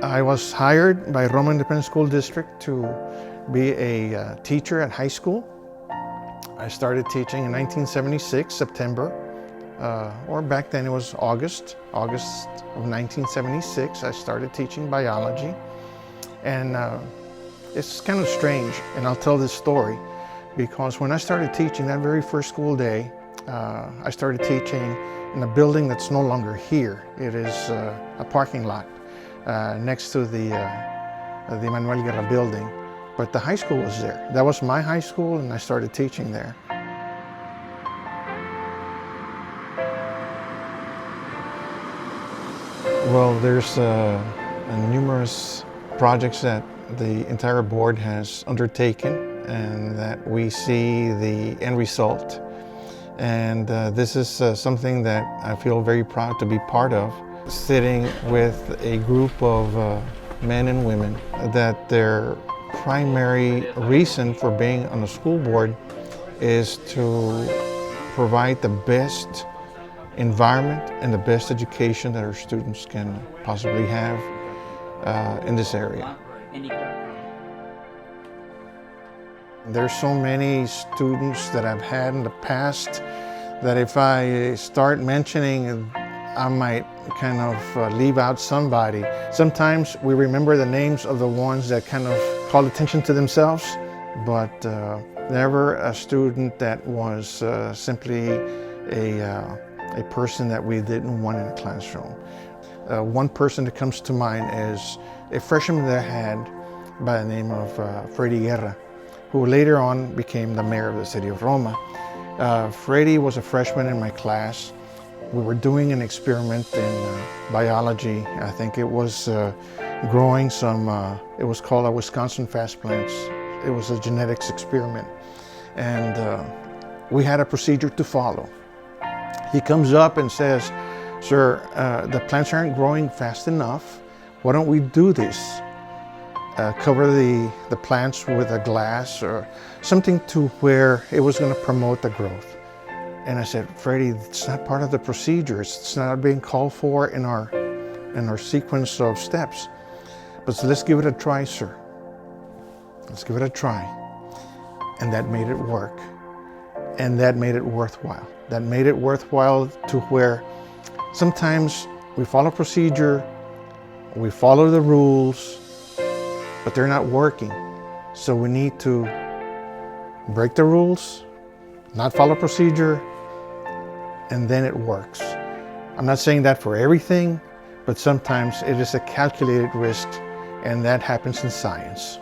I was hired by Roma Independent School District to be a teacher at high school. I started teaching in 1976, September, or back then it was August of 1976. I started teaching biology, and it's kind of strange, and I'll tell this story because when I started teaching that very first school day, I started teaching in a building that's no longer here. It is a parking lot next to the Manuel Guerra building, but the high school was there. That was my high school, and I started teaching there. Well, there's numerous projects that the entire board has undertaken and that we see the end result. And this is something that I feel very proud to be part of, sitting with a group of men and women that their primary reason for being on the school board is to provide the best environment and the best education that our students can possibly have in this area. There's so many students that I've had in the past that if I start mentioning, I might kind of leave out somebody. Sometimes we remember the names of the ones that kind of call attention to themselves, but never a student that was simply a person that we didn't want in a classroom. One person that comes to mind is a freshman that I had by the name of Freddie Guerra, who later on became the mayor of the city of Roma. Freddie was a freshman in my class. We were doing an experiment in biology. I think it was growing some, it was called a Wisconsin fast plants. It was a genetics experiment. And we had a procedure to follow. He comes up and says, "Sir, the plants aren't growing fast enough. Why don't we do this? Cover the plants with a glass or something to where it was going to promote the growth." And I said, "Freddie, it's not part of the procedures. It's not being called for in our sequence of steps. But let's give it a try, sir. Let's give it a try." And that made it work. And that made it worthwhile. That made it worthwhile to where sometimes we follow procedure, we follow the rules, but they're not working. So we need to break the rules, not follow procedure, and then it works. I'm not saying that for everything, but sometimes it is a calculated risk, and that happens in science.